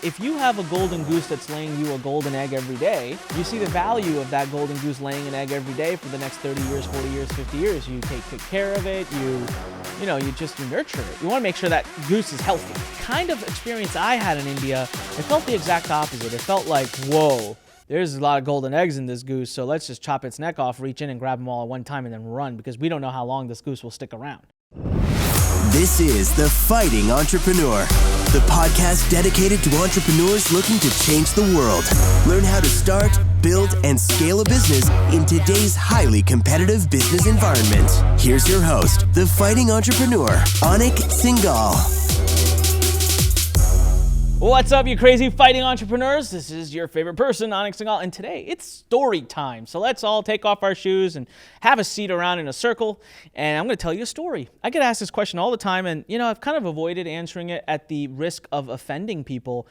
If you have a golden goose that's laying you a golden egg every day, you see the value of that golden goose laying an egg every day for the next 30 years, 40 years, 50 years. You take good care of it, you nurture it. You want to make sure that goose is healthy. Kind of experience I had in India, it felt the exact opposite. It felt like, whoa, there's a lot of golden eggs in this goose, so let's just chop its neck off, reach in and grab them all at one time and then run, because we don't know how long this goose will stick around. This is The Fighting Entrepreneur, the podcast dedicated to entrepreneurs looking to change the world. Learn how to start, build, and scale a business in today's highly competitive business environment. Here's your host, The Fighting Entrepreneur, Anik Singal. What's up, you crazy fighting entrepreneurs? This is your favorite person, Anik Singal, and today it's story time. So let's all take off our shoes and have a seat around in a circle, and I'm going to tell you a story. I get asked this question all the time, and I've kind of avoided answering it at the risk of offending people,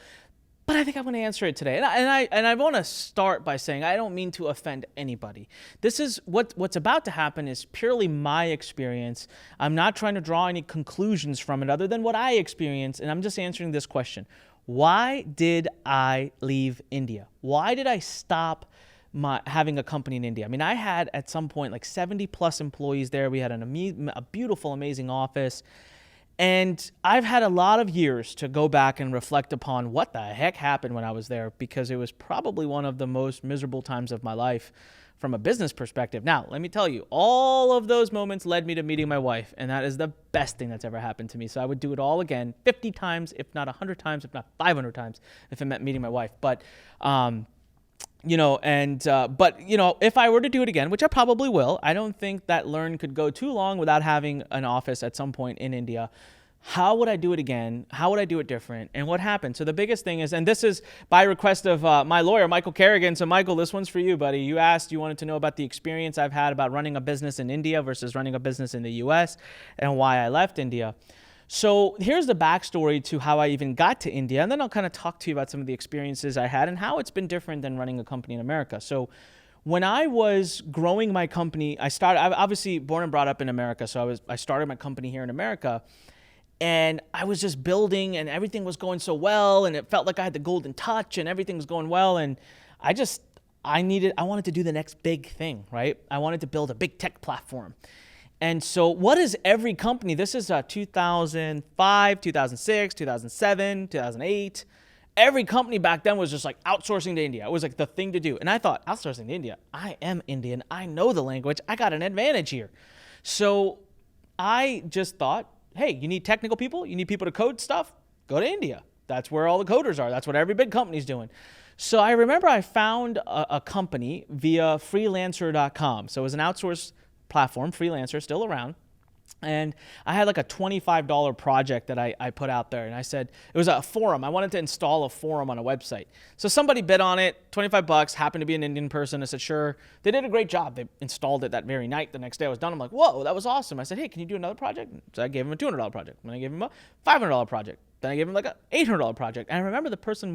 but I think I'm going to answer it today. And I want to start by saying I don't mean to offend anybody. This is what's about to happen is purely my experience. I'm not trying to draw any conclusions from it other than what I experienced, and I'm just answering this question. Why did I leave India? Why did I stop having a company in India? I mean, I had at some point like 70 plus employees there. We had a beautiful, amazing office. And I've had a lot of years to go back and reflect upon what the heck happened when I was there, because it was probably one of the most miserable times of my life from a business perspective. Now, let me tell you, all of those moments led me to meeting my wife, and that is the best thing that's ever happened to me. So I would do it all again 50 times, if not 100 times, if not 500 times, if it meant meeting my wife. But, if I were to do it again, which I probably will, I don't think that Lurn could go too long without having an office at some point in India. How would I do it again? How would I do it different? And what happened? So the biggest thing is, and this is by request of my lawyer, Michael Kerrigan. So Michael, this one's for you, buddy. You wanted to know about the experience I've had about running a business in India versus running a business in the US and why I left India. So here's the backstory to how I even got to India. And then I'll kind of talk to you about some of the experiences I had and how it's been different than running a company in America. So when I was growing my company, I'm obviously born and brought up in America. So I started my company here in America. And I was just building and everything was going so well, and it felt like I had the golden touch and everything was going well. And I wanted to do the next big thing, right? I wanted to build a big tech platform. And so what is every company? This is 2005, 2006, 2007, 2008. Every company back then was just like outsourcing to India. It was like the thing to do. And I thought, outsourcing to India, I am Indian. I know the language. I got an advantage here. So I just thought, hey, you need technical people? You need people to code stuff? Go to India. That's where all the coders are. That's what every big company's doing. So I remember I found a company via freelancer.com. So it was an outsourced platform, Freelancer, still around. And I had like a $25 project that I put out there. And I said, it was a forum. I wanted to install a forum on a website. So somebody bid on it, $25, happened to be an Indian person. I said, sure. They did a great job. They installed it that very night. The next day I was done. I'm like, whoa, that was awesome. I said, hey, can you do another project? So I gave him a $200 project. Then I gave him a $500 project. Then I gave him like an $800 project. And I remember the person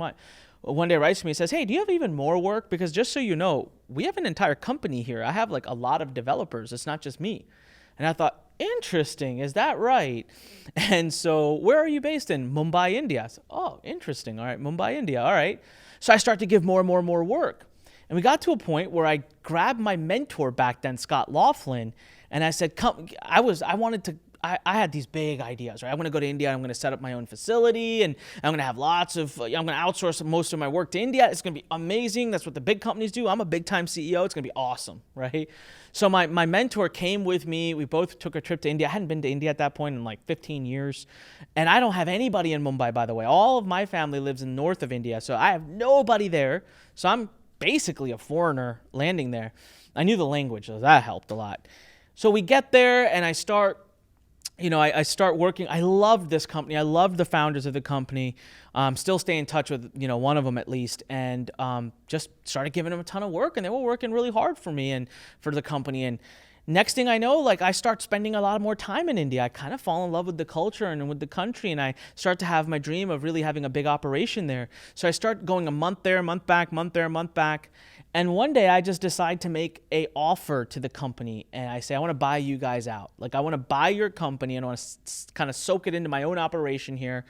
one day writes to me and says, hey, do you have even more work? Because just so you know, we have an entire company here. I have like a lot of developers. It's not just me. And I thought, interesting, is that right? And so where are you based in? Mumbai, India. I said, oh, interesting. All right, Mumbai, India. All right. So I start to give more and more and more work. And we got to a point where I grabbed my mentor back then, Scott Laughlin, and I said, I had these big ideas, right? I'm going to go to India. I'm going to set up my own facility, and I'm going to have I'm going to outsource most of my work to India. It's going to be amazing. That's what the big companies do. I'm a big time CEO. It's going to be awesome, right? So my mentor came with me. We both took a trip to India. I hadn't been to India at that point in like 15 years. And I don't have anybody in Mumbai, by the way. All of my family lives in north of India. So I have nobody there. So I'm basically a foreigner landing there. I knew the language, so that helped a lot. So we get there and I start working. I loved this company. I loved the founders of the company. Still stay in touch with, one of them at least, and just started giving them a ton of work, and they were working really hard for me and for the company. And next thing I know, I start spending a lot more time in India. I kind of fall in love with the culture and with the country, and I start to have my dream of really having a big operation there. So I start going a month there, month back, month there, month back. And one day I just decide to make an offer to the company, and I say, I want to buy you guys out. I want to buy your company, and I want to kind of soak it into my own operation here.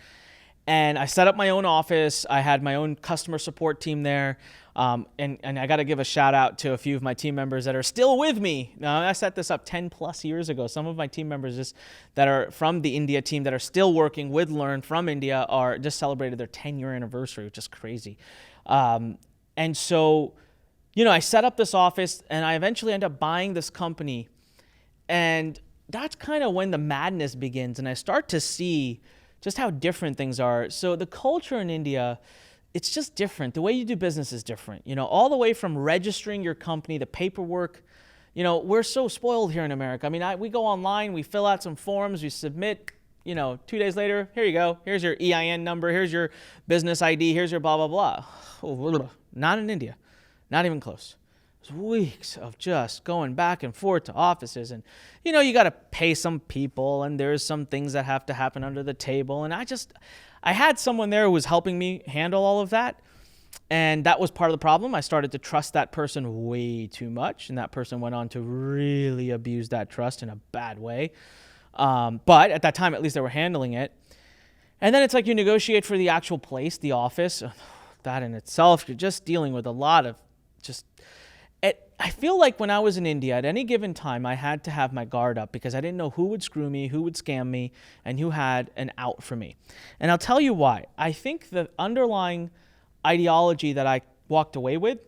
And I set up my own office. I had my own customer support team there. And I got to give a shout out to a few of my team members that are still with me. Now, I set this up 10 plus years ago. Some of my team members that are from the India team that are still working with Lurn from India are just celebrated their 10-year anniversary, which is crazy. And so, I set up this office and I eventually end up buying this company. And that's kind of when the madness begins. And I start to see just how different things are. So the culture in India, it's just different. The way you do business is different. All the way from registering your company, the paperwork. We're so spoiled here in America. I mean, we go online, we fill out some forms, we submit, 2 days later, here you go. Here's your EIN number. Here's your business ID. Here's your blah, blah, blah. Oh, not in India. Not even close. It was weeks of just going back and forth to offices. And, you got to pay some people, and there's some things that have to happen under the table. And I had someone there who was helping me handle all of that. And that was part of the problem. I started to trust that person way too much. And that person went on to really abuse that trust in a bad way. But at that time, at least they were handling it. And then it's like you negotiate for the actual place, the office. That in itself, you're just dealing with a lot of I feel like when I was in India, at any given time, I had to have my guard up because I didn't know who would screw me, who would scam me, and who had an out for me. And I'll tell you why. I think the underlying ideology that I walked away with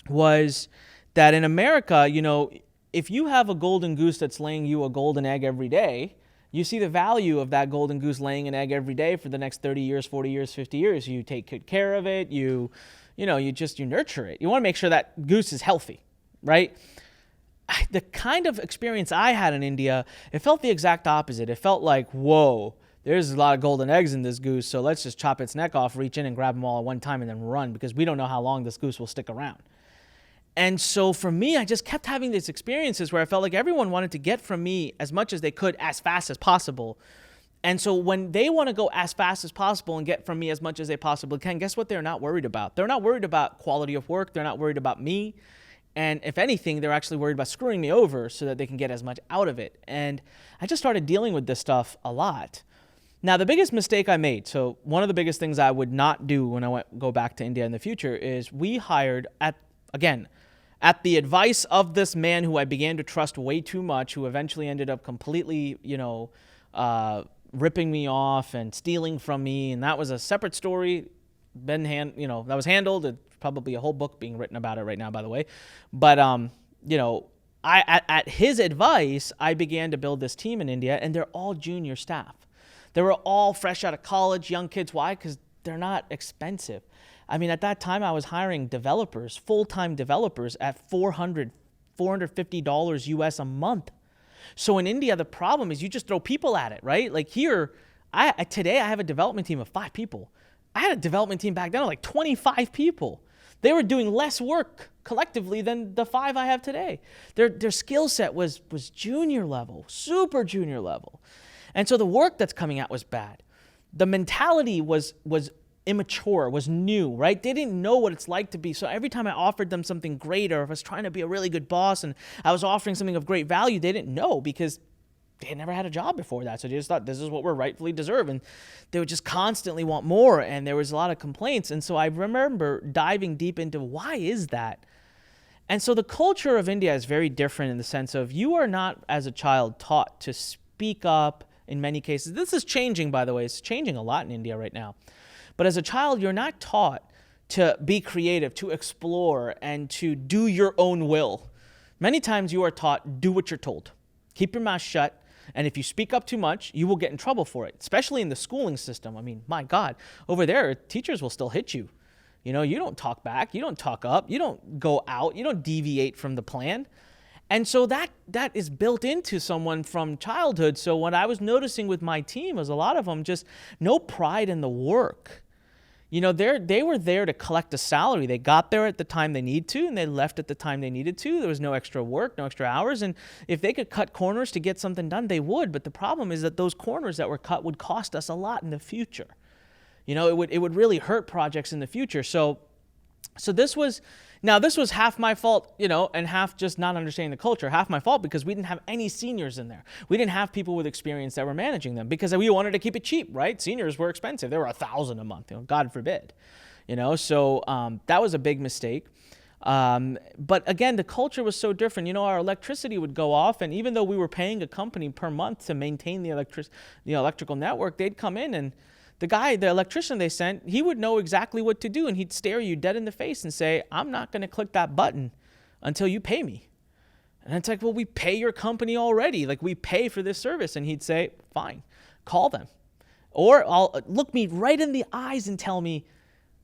was that in America, if you have a golden goose that's laying you a golden egg every day, you see the value of that golden goose laying an egg every day for the next 30 years, 40 years, 50 years. You take good care of it. You nurture it. You want to make sure that goose is healthy, right? The kind of experience I had in India, it felt the exact opposite. It felt like, whoa, there's a lot of golden eggs in this goose, so let's just chop its neck off, reach in and grab them all at one time and then run because we don't know how long this goose will stick around. And so for me, I just kept having these experiences where I felt like everyone wanted to get from me as much as they could as fast as possible. And so when they want to go as fast as possible and get from me as much as they possibly can, guess what they're not worried about? They're not worried about quality of work. They're not worried about me. And if anything, they're actually worried about screwing me over so that they can get as much out of it. And I just started dealing with this stuff a lot. Now, the biggest mistake I made, so one of the biggest things I would not do when I go back to India in the future is we hired at the advice of this man who I began to trust way too much, who eventually ended up completely, ripping me off and stealing from me. And that was a separate story. That was handled. It's probably a whole book being written about it right now, by the way. But, at his advice, I began to build this team in India, and they're all junior staff. They were all fresh out of college, young kids. Why? Because they're not expensive. I mean, at that time, I was hiring developers, full-time developers at $450 US a month. So in India, the problem is you just throw people at it, right? Like here, today I have a development team of 5 people. I had a development team back then of like 25 people. They were doing less work collectively than the 5 I have today. Their skill set was junior level, super junior level. And so the work that's coming out was bad. The mentality was immature, was new, right? They didn't know what it's like to be. So every time I offered them something great, or if I was trying to be a really good boss and I was offering something of great value, they didn't know because they had never had a job before that. So they just thought this is what we're rightfully deserve. And they would just constantly want more. And there was a lot of complaints. And so I remember diving deep into why is that? And so the culture of India is very different in the sense of you are not, as a child, taught to speak up in many cases. This is changing, by the way. It's changing a lot in India right now. But as a child, you're not taught to be creative, to explore, and to do your own will. Many times you are taught, do what you're told. Keep your mouth shut. And if you speak up too much, you will get in trouble for it, especially in the schooling system. I mean, my God, over there, teachers will still hit you. You don't talk back. You don't talk up. You don't go out. You don't deviate from the plan. And so that is built into someone from childhood. So what I was noticing with my team was a lot of them just no pride in the work. They were there to collect a salary. They got there at the time they need to, and they left at the time they needed to. There was no extra work, no extra hours. And if they could cut corners to get something done, they would. But the problem is that those corners that were cut would cost us a lot in the future. It would really hurt projects in the future. So this was, Now, this was half my fault, and half just not understanding the culture. Half my fault because we didn't have any seniors in there. We didn't have people with experience that were managing them because we wanted to keep it cheap, right? Seniors were expensive. They were $1,000 a month, God forbid. So that was a big mistake. But again, the culture was so different. Our electricity would go off, and even though we were paying a company per month to maintain the electrical network, they'd come in and the electrician they sent, he would know exactly what to do, and he'd stare you dead in the face and say, I'm not going to click that button until you pay me. And it's like, well, we pay your company already. Like, we pay for this service. And he'd say, fine, call them. Or look me right in the eyes and tell me,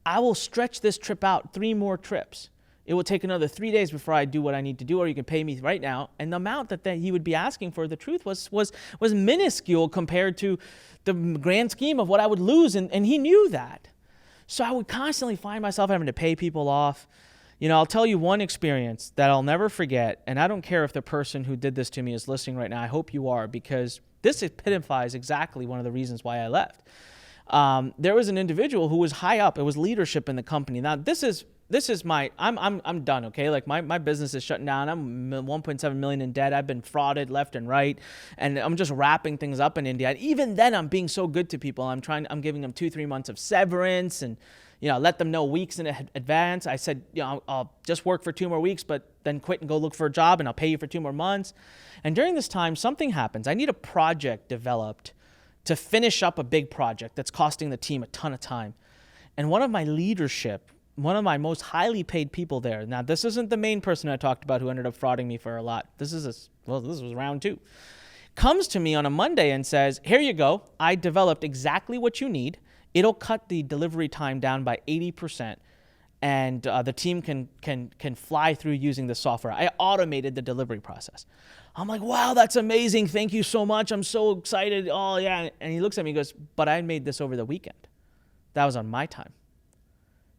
I will stretch this trip out 3 more trips. It will take another 3 days before I do what I need to do, or you can pay me right now. And the amount that he would be asking for, the truth was minuscule compared to the grand scheme of what I would lose, and he knew that. So I would constantly find myself having to pay people off. I'll tell you one experience that I'll never forget, and I don't care if the person who did this to me is listening right now. I hope you are, because this epitomizes exactly one of the reasons why I left. There was an individual who was high up. It was leadership in the company. Now, this is I'm done, okay? Like, my business is shutting down. I'm 1.7 million in debt. I've been frauded left and right, and I'm just wrapping things up in India. And even then, I'm being so good to people. I'm giving them 2-3 months of severance, and let them know weeks in advance. I said, I'll just work for 2 more weeks, but then quit and go look for a job, and I'll pay you for 2 more months. And during this time, something happens. I need a project developed to finish up a big project that's costing the team a ton of time. And one of my most highly paid people there. Now, this isn't the main person I talked about who ended up frauding me for a lot. This was round 2. Comes to me on a Monday and says, here you go. I developed exactly what you need. It'll cut the delivery time down by 80%. And the team can fly through using the software. I automated the delivery process. I'm like, wow, that's amazing. Thank you so much. I'm so excited. Oh, yeah. And he looks at me and goes, but I made this over the weekend. That was on my time.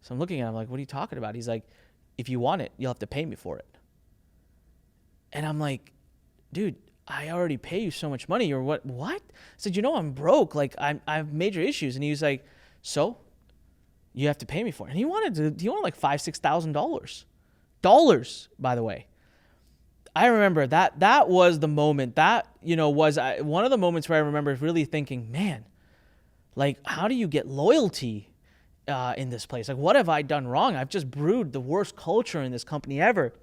So I'm looking at him like, what are you talking about? He's like, if you want it, you'll have to pay me for it. And I'm like, dude, I already pay you so much money. You're what? I said, I'm broke. Like, I have major issues. And he was like, so you have to pay me for it. And he wanted like $5,000-$6,000. Dollars, by the way. I remember that was the moment that, was one of the moments where I remember really thinking, man, like, how do you get loyalty in this place? Like, what have I done wrong? I've just brewed the worst culture in this company ever.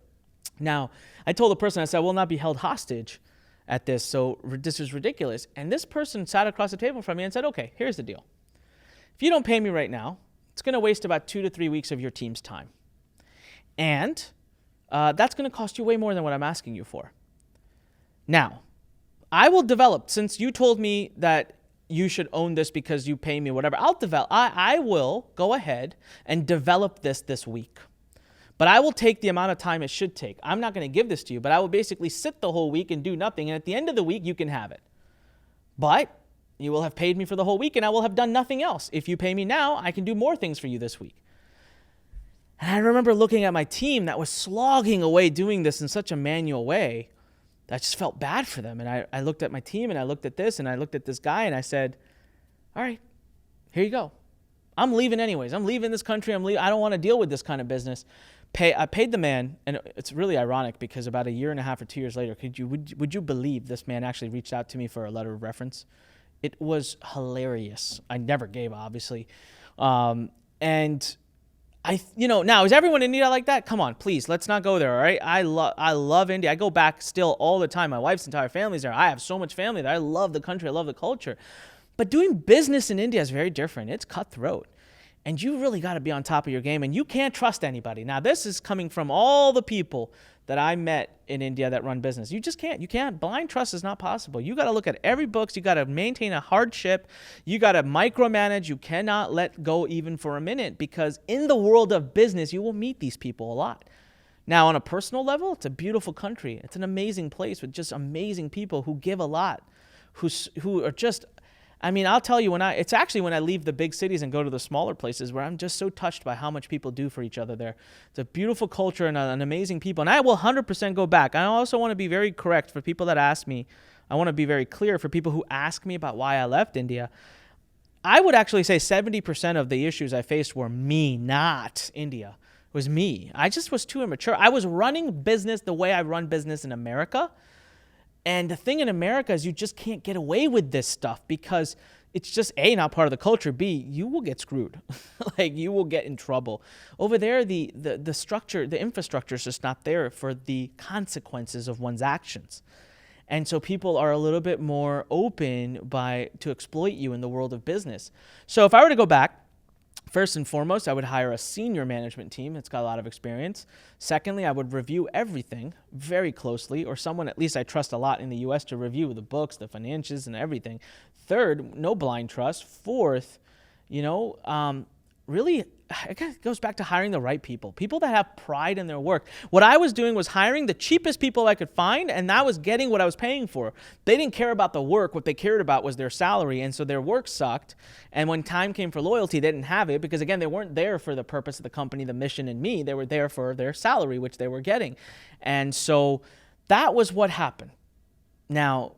Now, I told the person, I said, I will not be held hostage at this, so this is ridiculous. And this person sat across the table from me and said, okay, here's the deal. If you don't pay me right now, it's going to waste about 2 to 3 weeks of your team's time. And that's going to cost you way more than what I'm asking you for. Now, I will develop, since you told me that you should own this because you pay me, whatever. I will go ahead and develop this week. But I will take the amount of time it should take. I'm not going to give this to you, but I will basically sit the whole week and do nothing. And at the end of the week, you can have it. But you will have paid me for the whole week, and I will have done nothing else. If you pay me now, I can do more things for you this week. And I remember looking at my team that was slogging away doing this in such a manual way. I just felt bad for them. And I looked at my team, and I looked at this, and I looked at this guy, and I said, all right, here you go. I'm leaving anyways. I'm leaving this country. I don't want to deal with this kind of business. I paid the man, and it's really ironic because about 1.5 years or 2 years later, would you believe this man actually reached out to me for a letter of reference? It was hilarious. I never gave, obviously. And now, is everyone in India like that? Come on, please, let's not go there, all right? I love India. I go back still all the time. My wife's entire family's there. I have so much family there. I love the country. I love the culture. But doing business in India is very different. It's cutthroat. And you really got to be on top of your game, and you can't trust anybody. Now, this is coming from all the people that I met in India that run business. You just can't. You can't. Blind trust is not possible. You got to look at every books. You got to maintain a hardship. You got to micromanage. You cannot let go even for a minute, because in the world of business, you will meet these people a lot. Now, on a personal level, it's a beautiful country. It's an amazing place with just amazing people who give a lot, who are just... I'll tell you, it's actually when I leave the big cities and go to the smaller places where I'm just so touched by how much people do for each other there. It's a beautiful culture and an amazing people. And I will 100% go back. I also want to be very correct for people that ask me. I want to be very clear for people who ask me about why I left India. I would actually say 70% of the issues I faced were me, not India. was me. I just was too immature. I was running business the way I run business in America. And the thing in America is you just can't get away with this stuff because it's just A, not part of the culture. B, you will get screwed. Like you will get in trouble. Over there, the structure, the infrastructure is just not there for the consequences of one's actions. And so people are a little bit more open to exploit you in the world of business. So if I were to go back, first and foremost, I would hire a senior management team that's got a lot of experience. Secondly, I would review everything very closely, or someone at least I trust a lot in the US to review the books, the financials, and everything. Third, no blind trust. Fourth, really, it goes back to hiring the right people that have pride in their work. What I was doing was hiring the cheapest people I could find, and that was getting what I was paying for. They didn't care about the work. What they cared about was their salary, and so their work sucked. And when time came for loyalty, they didn't have it because, again, they weren't there for the purpose of the company, the mission, and me. They were there for their salary, which they were getting. And so that was what happened. Now,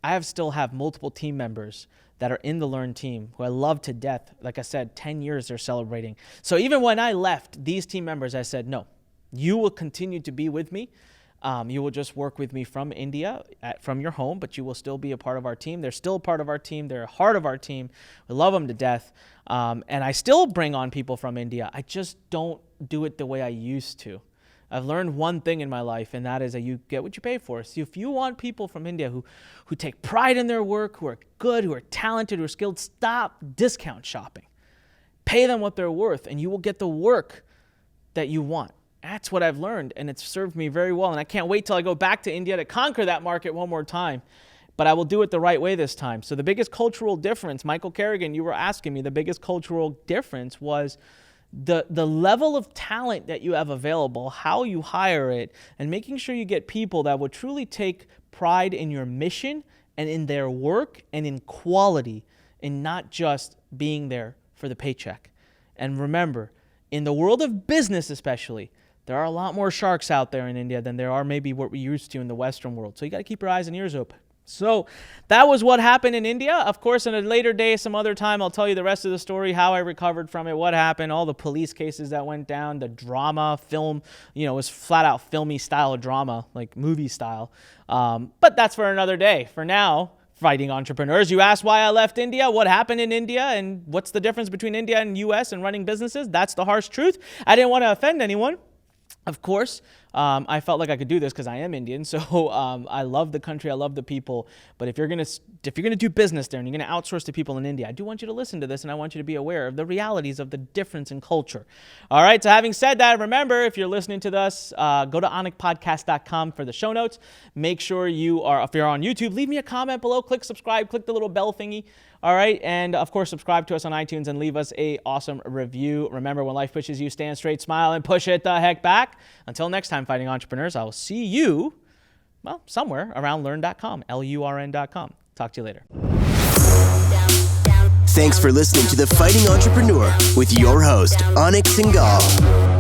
I still have multiple team members that are in the Lurn team who I love to death. Like I said, 10 years they're celebrating. So even when I left these team members, I said, no, you will continue to be with me. You will just work with me from India, from your home, but you will still be a part of our team. They're still a part of our team. They're a heart of our team. We love them to death. And I still bring on people from India. I just don't do it the way I used to. I've learned one thing in my life, and that is that you get what you pay for. So if you want people from India who take pride in their work, who are good, who are talented, who are skilled, stop discount shopping. Pay them what they're worth, and you will get the work that you want. That's what I've learned, and it's served me very well. And I can't wait till I go back to India to conquer that market one more time. But I will do it the right way this time. So the biggest cultural difference, Michael Kerrigan, you were asking me, the biggest cultural difference was the level of talent that you have available, how you hire it, and making sure you get people that will truly take pride in your mission and in their work and in quality and not just being there for the paycheck. And remember, in the world of business especially, there are a lot more sharks out there in India than there are maybe what we're used to in the Western world. So you got to keep your eyes and ears open. So that was what happened in India. Of course, in a later day, some other time, I'll tell you the rest of the story, how I recovered from it, what happened, all the police cases that went down, the drama, film, it was flat out filmy style drama, like movie style. But that's for another day. For now, fighting entrepreneurs. You asked why I left India, what happened in India, and what's the difference between India and US and running businesses. That's the harsh truth. I didn't want to offend anyone. Of course, I felt like I could do this because I am Indian. So I love the country. I love the people. But if you're gonna do business there and you're gonna outsource to people in India, I do want you to listen to this and I want you to be aware of the realities of the difference in culture. All right. So having said that, remember, if you're listening to this, go to anikpodcast.com for the show notes. Make sure if you're on YouTube, leave me a comment below. Click subscribe. Click the little bell thingy. All right. And of course, subscribe to us on iTunes and leave us an awesome review. Remember, when life pushes you, stand straight, smile, and push it the heck back. Until next time, fighting entrepreneurs, I will see you, somewhere around lurn.com, LURN.com. Talk to you later. Thanks for listening to The Fighting Entrepreneur with your host, Anik Singal.